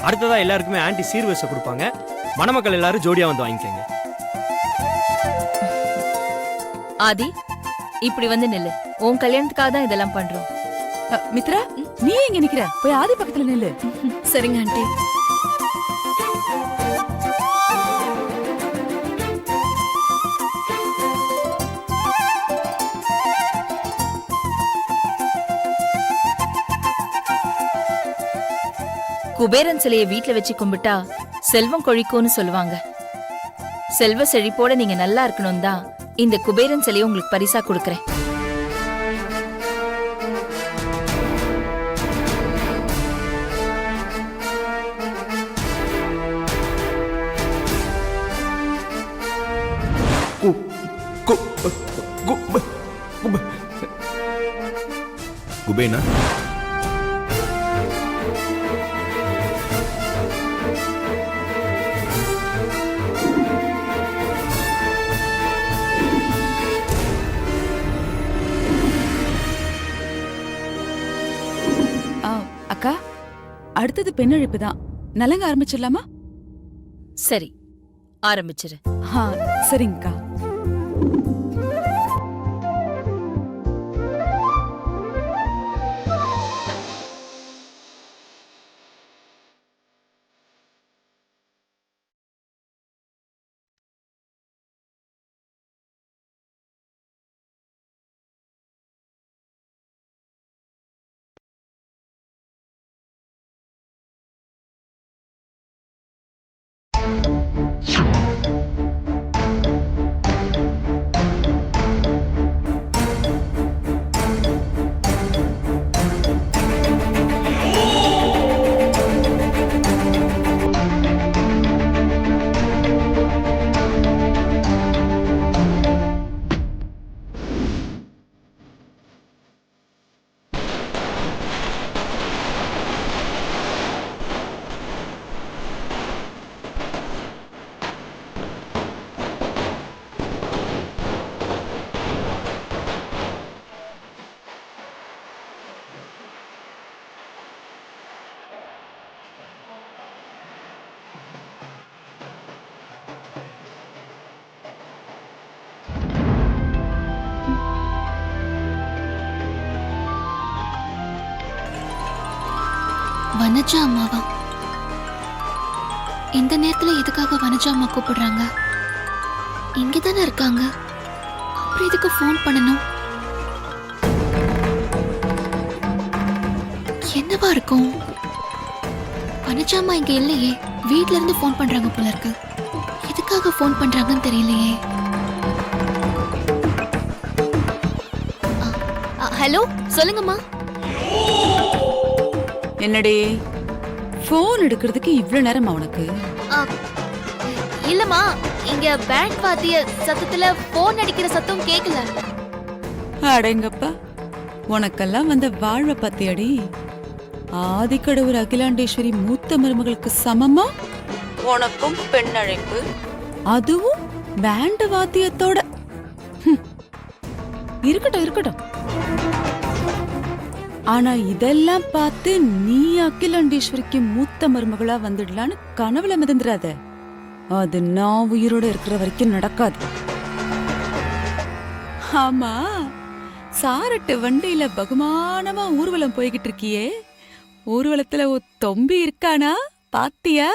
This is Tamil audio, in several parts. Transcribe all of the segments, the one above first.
அடுத்ததா எல்லாருக்குமே ஆன்ட்டி சீர்வரிசை கொடுப்பாங்க. மணமக்கள் எல்லாரும் ஜோடியா வந்து வாங்கிக்கங்க. ஆதி, இப்படி வந்து நில்லு. உன் கல்யாணத்துக்காக தான் இதெல்லாம் பண்றோம். மித்ரா, நீ எங்க நிக்கிற? போய் ஆதி பக்கத்துல நில்லு. சரிங்க ஆண்டி. குபேரன் சிலையை வீட்டுல வச்சு கும்பிட்டா செல்வம் கொழிக்கும்னு சொல்லுவாங்க. செல்வ செழிப்போட நீங்க நல்லா இருக்கணும் தான் இந்த குபேரன் சிலையை உங்களுக்கு பரிசா கொடுக்கறேன். குபேனா, அக்கா, அடுத்தது பெண்ணழைப்பு தான். நலங்க ஆரம்பிச்சிடலாமா? சரி, ஆரம்பிச்சிரு. சரிங்கக்கா. வனஜா அம்மாவா? இந்த நேரத்துல எதுக்காக வனஜா அம்மா கூப்பிடுறாங்க? இங்கதானே இருக்காங்க, அப்புறம் எதுக்கு ஃபோன் பண்ணணும்? என்னவா இருக்கும்? வனஜா அம்மா இங்க இல்லையே, வீட்ல இருந்து ஃபோன் பண்றாங்க போல இருக்கு. எதுக்காக ஃபோன் பண்றாங்கன்னு தெரியலையே. ஹலோ, சொல்லுங்கம்மா. என்னடி போன் எடுக்கிறதுக்கு இவ்ளோ நேரமா உனக்கு? இல்லம்மா, இங்க பேண்ட் வாத்திய சத்தத்துல போன் அடிக்கிற சத்தம் கேக்கல. அடேங்கப்பா, உனக்கெல்லாம் வந்த வாழ்வை பத்தியடி. ஆதிக்கடவுர் அகிலாண்டேஸ்வரி மூத்த மருமகளுக்கு சமமா உனக்கும் பெண்ணழைப்பு, அதுவும் பேண்ட் வாத்தியத்தோட. இருக்கட்டும் இருக்கட்டும். ஆனா இதெல்லாம் பார்த்து நீ அகிலாண்டேஸ்வரிக்கு மூத்த மருமகளா வந்துடலான்னு கனவுல மிதந்துடாத. அது நான் உயிரோட இருக்கிற வரைக்கும் நடக்காது. ஆமா, சாரட்டு வண்டியில பகுமானமா ஊர்வலம் போய்கிட்டு இருக்கியே, ஊர்வலத்துல ஒரு தொம்பி இருக்கானா பாத்தியா?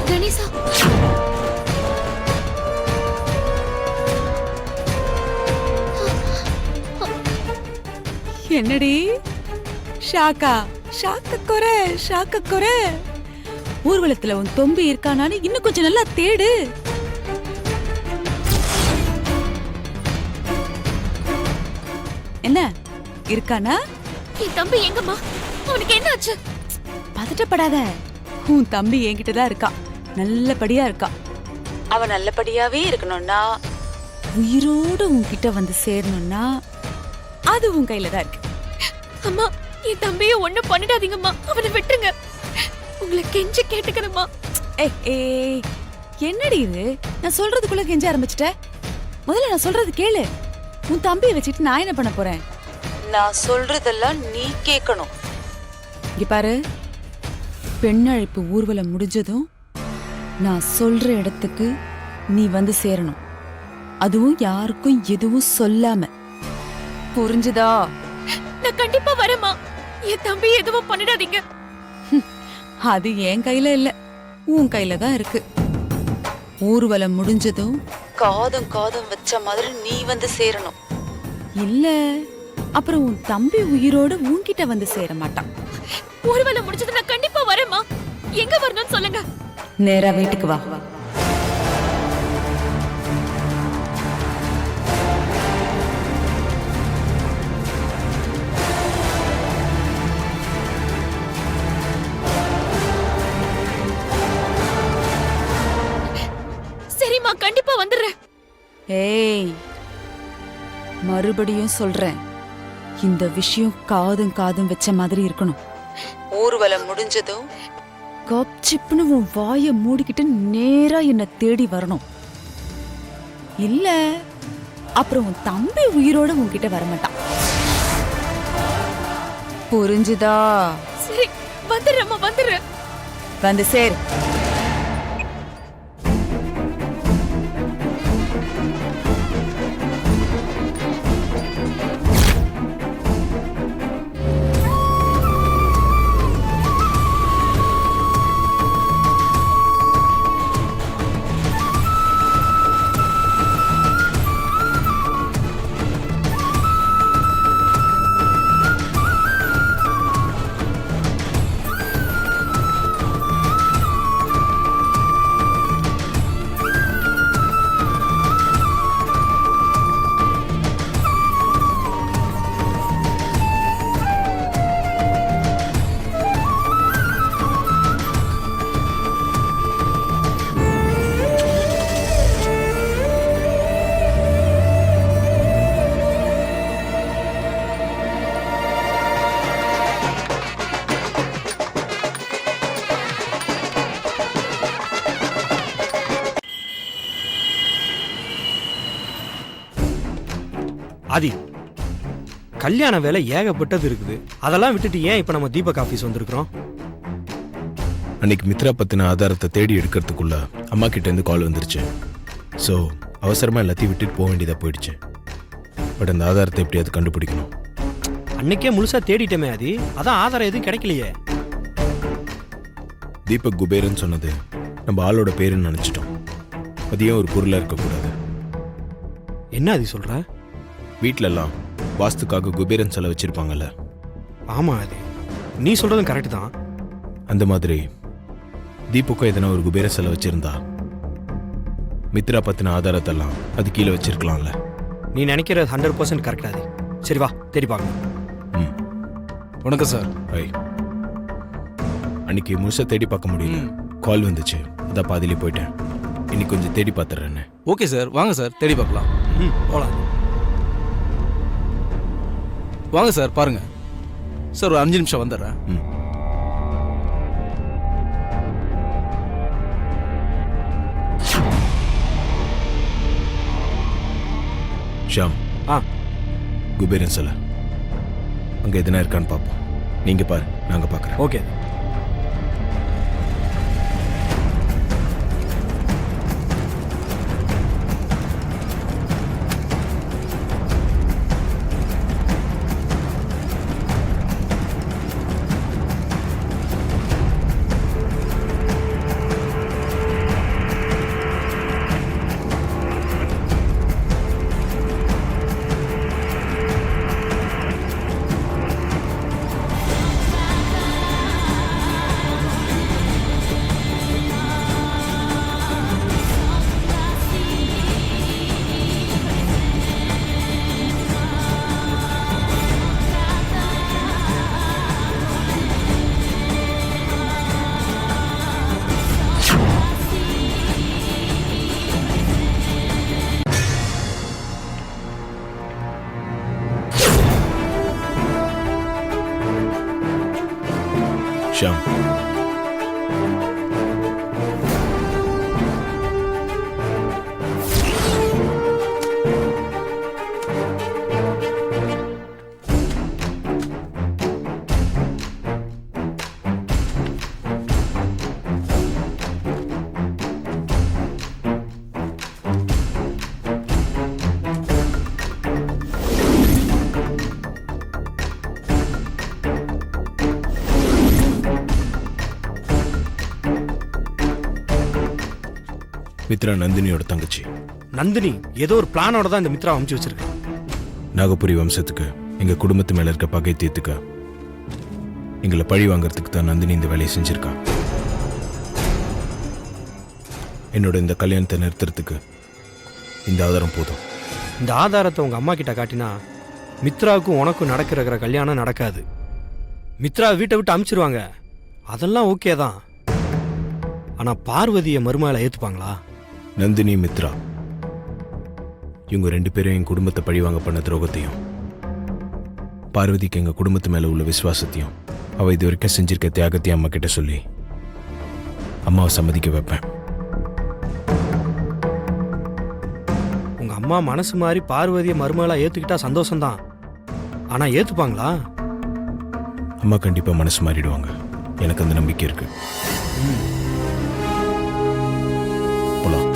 கணேசா, என்னடி ஷாக்கா? ஷாக்க குறை. ஊர்வலத்துல உன் தொம்பி இருக்கானான்னு இன்னும் கொஞ்சம் நல்லா தேடு. என்ன இருக்கானா? என் தம்பி எங்கம்மா? அவனுக்கு என்ன ஆச்சு? பதட்டப்படாத, உன் தம்பி என்கிட்டதான் இருக்கான், நல்லபடியா இருக்கான். அவன் நல்லபடியாவே இருக்கணும்னா, உயிரோடு உன்கிட்ட வந்து சேரணும்னா அது உன் கையில தான் இருக்கு. அம்மா, என் தம்பியை ஒண்ணும் பண்ணிடாதீங்கம்மா, அவனை விட்டுருங்க. உங்களை கெஞ்சி கேட்டுக்கிறேம்மா. ஏய் என்னடி இது? நான் சொல்றதுக்குள்ள கெஞ்ச ஆரம்பிச்சிட்ட. முதல்ல நான் சொல்றது கேளு. உன் தம்பியை வச்சுட்டு நான் என்ன பண்ண போறேன்? நான் சொல்றதெல்லாம் நீ கேட்கணும். இங்க பாரு, பெண் அழைப்பு ஊர்வலம் முடிஞ்சதும் நான் சொல்ற இடத்துக்கு நீ வந்து சேரணும். அதுவும் யாருக்கும் எதுவும் சொல்லாம. புரிஞ்சுதா? நான் கண்டிப்பா வரேம்மா. என் தம்பி எதுவும் பண்ணிடாதீங்க. அது என் கையில இல்ல, உன் கையில தான் இருக்கு. ஊர்வலம் முடிஞ்சதும் காதும் காதும் வச்ச மாதிரி நீ வந்து சேரணும். இல்ல அப்புறம் உன் தம்பி உயிரோட உன்கிட்ட வந்து சேர மாட்டான். ஊர்வலம் முடிச்சது நான் கண்டிப்பா வரேம்மா. எங்க வரணும்னு சொல்லுங்க. நேரா வீட்டுக்கு வா. சரிம்மா, கண்டிப்பா வந்துடுறேன். ஏய், மறுபடியும் சொல்றேன், இந்த விஷயம் காதும் காதும் வச்ச மாதிரி இருக்கணும். ஊர்வலம் முடிஞ்சதும் கப்சிப்னு உன் வாயை மூடிக்கிட்டு நேரா என்ன தேடி வரணும். இல்ல அப்புறம் உன் தம்பி உயிரோட உன்கிட்ட வரமாட்டான். புரிஞ்சுதா? சரி, வந்துடுறேம்மா, வந்துடுறேன். வந்து சேர். ஆதி, கல்யாண வேலை ஏகப்பட்டது இருக்குது. அதெல்லாம் விட்டுட்டு ஏன் இப்ப நம்ம தீபக் ஆபீஸ் வந்திருக்கிறோம்? அன்னைக்கு மித்ரா பத்தின ஆதாரத்தை தேடி எடுக்கிறதுக்குள்ள அம்மா கிட்ட இருந்து கால் வந்துருச்சு. ஸோ அவசரமா எல்லாத்தையும் விட்டுட்டு போக வேண்டியதா போயிடுச்சு. பட் அந்த ஆதாரத்தை எப்படியாவது கண்டுபிடிக்கணும். அன்னைக்கே முழுசா தேடிட்டோமே ஆதி, அதான் ஆதாரம் எதுவும் கிடைக்கலையே. தீபக் குபேரன் சொன்னது நம்ம ஆளோட பேருன்னு நினைச்சிட்டோம். அது ஏன் ஒரு பொருளா இருக்கக்கூடாது? என்ன ஆதி சொல்ற? வீட்டிலலாம் வாஸ்துக்காக குபேரன் சிலை வச்சிருப்பாங்கல்ல. ஆமா ஆதி, நீ சொல்றதும் கரெக்ட் தான். அந்த மாதிரி தீபக்கும் எதனா ஒரு குபேர சிலை வச்சிருந்தா மித்ரா பத்தின ஆதாரத்தெல்லாம் அது கீழே வச்சிருக்கலாம்ல. நீ நினைக்கிறது 100% கரெக்ட் ஆதி. சரி வா, தேடி பார்க்கலாம். ம். வணக்கம் சார். ஐ, அன்னைக்கு முழுசா தேடி பார்க்க முடியல. கால் வந்துச்சு, அதான் பாதியிலே போயிட்டேன். இன்னைக்கு கொஞ்சம் தேடி பார்த்துறேன்னு. ஓகே சார், வாங்க சார், தேடி பார்க்கலாம். போலாம். வாங்க சார், பாருங்க சார். ஒரு 5 நிமிஷம் வந்துடுறேன். ம். ஷாம், குபேரன் சிலை அங்க எதுனா இருக்கான்னு பார்ப்போம். நீங்க பாரு, நாங்க பார்க்குறேன். ஓகே. ஷாம், மித்ரா நந்தினியோட தங்கச்சி. நந்தினி ஏதோ ஒரு பிளானோட தான் இந்த மித்ரா அமுச்சு வச்சிருக்கா. நாகபுரி வம்சத்துக்கு எங்க குடும்பத்து மேல இருக்க பகை தீர்த்துக்க எங்களை பழி வாங்கறதுக்கு தான் நந்தினி இந்த வேலையை செஞ்சிருக்கா. என்னோட இந்த கல்யாணத்தை நிறுத்துறதுக்கு இந்த ஆதாரம் போதும். இந்த ஆதாரத்தை உங்க அம்மா கிட்ட காட்டினா மித்ராவுக்கும் உனக்கும் நடக்கிற கல்யாணம் நடக்காது. மித்ரா வீட்டை விட்டு அமுச்சிருவாங்க. அதெல்லாம் ஓகே தான். ஆனா பார்வதியை மருமகளை ஏத்துப்பாங்களா? நந்தினி, மித்ரா இவங்க 2 பேரும் என் குடும்பத்தை பழிவாங்க பண்ண துரோகத்தையும், பார்வதிக்கு எங்க குடும்பத்து மேல உள்ள விசுவாசத்தையும், அவ இது வரைக்கும் செஞ்சிருக்க தியாகத்தையும் அம்மா கிட்ட சொல்லி அம்மாவை சம்மதிக்க வைப்பேன். உங்க அம்மா மனசு மாதிரி பார்வதியை மருமகளா ஏத்துக்கிட்டா சந்தோஷம்தான். ஆனா ஏத்துப்பாங்களா? அம்மா கண்டிப்பா மனசு மாறிடுவாங்க. எனக்கு அந்த நம்பிக்கை இருக்கு. போலாம்.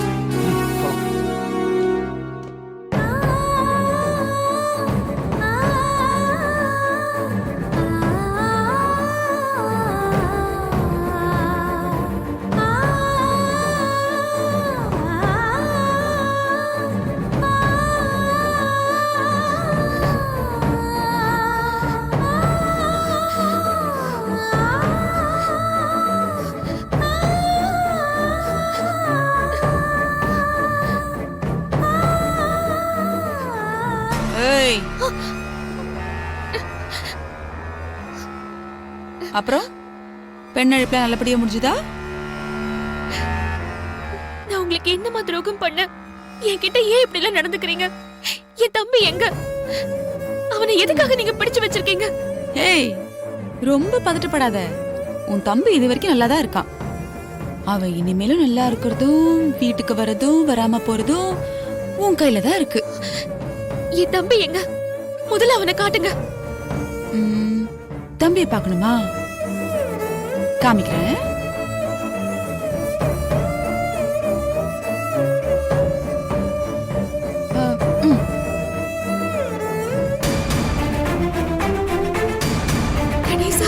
ஏய், அப்புறம் பெண் அழைப்புல நல்லபடியா முடிஞ்சுதா? நான் உங்களுக்கு என்னமா துரோகம் பண்ண? என்கிட்ட ஏன் இப்படி எல்லாம் நடந்துக்கிறீங்க? என் தம்பி எங்க? அவனை எதுக்காக நீங்க பிடிச்சு வச்சிருக்கீங்க? ஏய், ரொம்ப பதட்டப்படாத. உன் தம்பி இது வரைக்கும் நல்லா தான் இருக்கான். அவன் இனிமேலும் நல்லா இருக்கிறதும் வீட்டுக்கு வரதும் வராம போறதும் உன் கையில தான் இருக்கு. என் தம்பி எங்க? முதல்ல அவனை காட்டுங்க. தம்பியை பார்க்கணுமா? காமிக்கிறேன். கணேசா,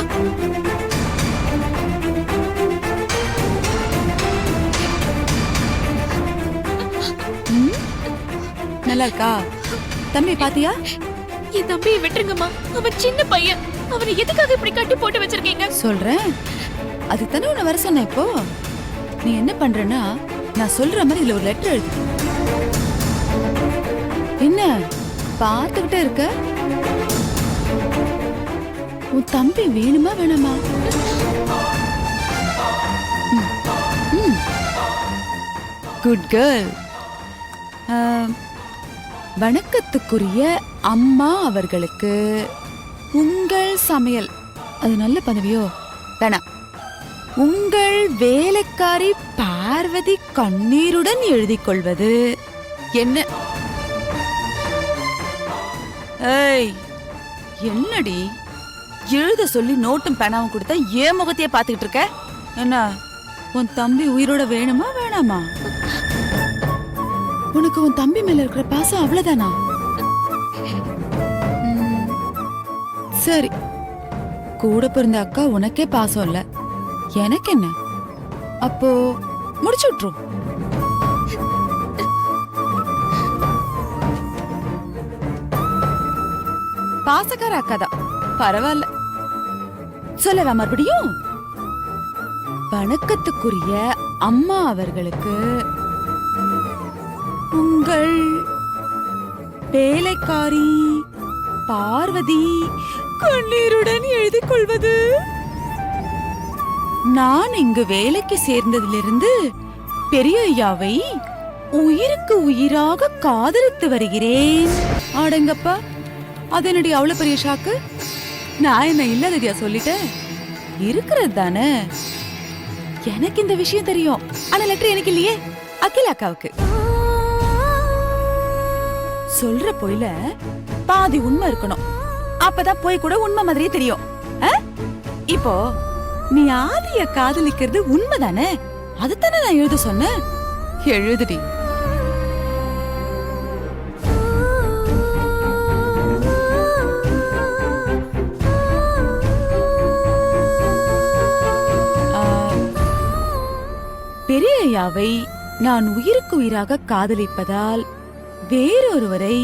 நல்லா இருக்கா? தம்பி பாத்தியா? என் தம்பியை விட்டுருங்கம்மா. அவன் சின்ன பையன். அவனை எதுக்காக இப்படி கட்டி போட்டு வச்சிருக்கீங்க? சொல்றேன். அதுக்கு தானே உன்னை வர சொன்னேன். இப்போ நீ என்ன பண்றன்னா, நான் சொல்ற மாதிரி இதுல ஒரு லெட்டர் எழுது. என்ன பார்த்துக்கிட்டே இருக்க? உன் தம்பி வேணுமா வேணாமா? Good girl. வணக்கத்துக்குரிய அம்மா அவர்களுக்கு உங்கள் சமையல், அது நல்ல பதவியோ வேணாம், உங்கள் வேலைக்காரி பார்வதி கண்ணீருடன் எழுதிக் கொள்வது என்ன? ஏய், என்னடி எழுத சொல்லி நோட்டும் பேனாவும் கொடுத்தா ஏன் முகத்தையே பார்த்துக்கிட்டு இருக்க? என்ன உன் தம்பி உயிரோட வேணுமா வேணாமா? உனக்கு உன் தம்பி மேல இருக்கிற பாசம் அவ்வளவுதானா? சரி, கூட பிறந்த அக்கா உனக்கே பாசம் இல்ல, எனக்கு என்ன? அப்போ முடிச்சு விட்டுரும். பாசக்கார அக்காதான், பரவாயில்ல. சொல்லவா மறுபடியும்? வணக்கத்துக்குரிய அம்மா அவர்களுக்கு உங்கள் வேலைக்காரி பார்வதி கண்ணீருடன் எழுதிக் கொள்வது. நான் இங்கு வேலைக்கு சேர்ந்ததிலிருந்து பெரிய ஐயாவை உயிருக்கு உயிராக காதலித்து வருகிறேன். ஆடங்கப்பா, அது என்னடி அவ்வளவு பெரிய ஷாக்கு? நான் என்ன இல்லாததியா சொல்லிட்டேன்? இருக்கிறது தானே. எனக்கு இந்த விஷயம் தெரியும். ஆனா லெட்டர் எனக்கு இல்லையே, அகில் அக்காவுக்கு. சொல்ற பொய்ல பாதி உண்மை இருக்கணும். அப்பதான் போய் கூட உண்மை மாதிரியே தெரியும். இப்போ நீ ஆதிய காதலிக்கிறது உண்மைதானே? அதுதானே நான் எழுத சொன்னேன். எழுதுடி. பெரியய்யாவை நான் உயிருக்கு உயிராக காதலிப்பதால் வேறொருவரை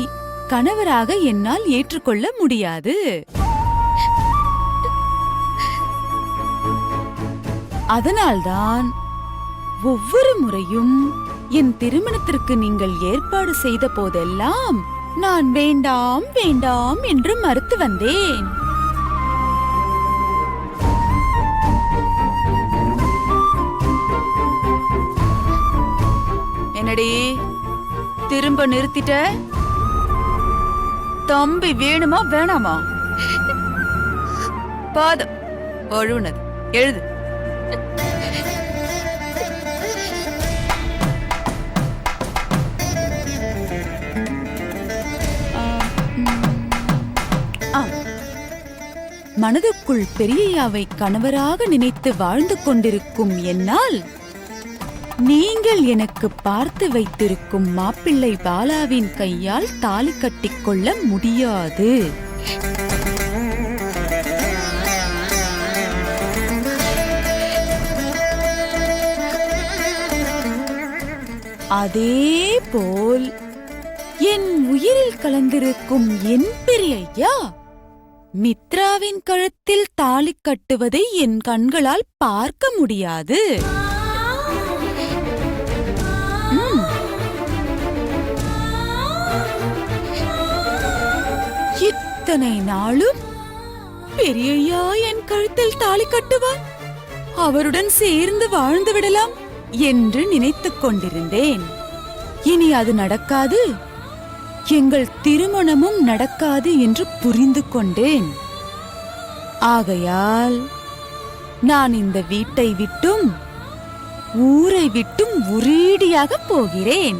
கணவராக என்னால் ஏற்றுக்கொள்ள முடியாது. அதனால்தான் ஒவ்வொரு முறையும் என் திருமணத்திற்கு நீங்கள் ஏற்பாடு செய்த போதெல்லாம் நான் வேண்டாம் வேண்டாம் என்று மறுத்து வந்தேன். என்னடி திரும்ப நிறுத்திட்ட? தம்பி வேணுமா வேணாமா? பாதம் ஒழுனது எழுது. மனதுக்குள் பெரியய்யாவை கணவராக நினைத்து வாழ்ந்து கொண்டிருக்கும் என்னால் நீங்கள் எனக்கு பார்த்து வைத்திருக்கும் மாப்பிள்ளை பாலாவின் கையால் தாலி கட்டிக்கொள்ள முடியாது. அதேபோல் என் உயிரில் கலந்திருக்கும் என் பெரியய்யா மித்ராவின் கழுத்தில் தாலி கட்டுவதை என் கண்களால் பார்க்க முடியாது. இத்தனை நாளும் பெரியய்யா என் கழுத்தில் தாலி கட்டுவார், அவருடன் சேர்ந்து வாழ்ந்து விடலாம் என்று நினைத்துக் கொண்டிருந்தேன். இனி அது நடக்காது, எங்கள் திருமணமும் நடக்காது என்று புரிந்து கொண்டேன். ஆகையால் நான் இந்த வீட்டை விட்டும் ஊரை விட்டும் ஒரேடியாக போகிறேன்.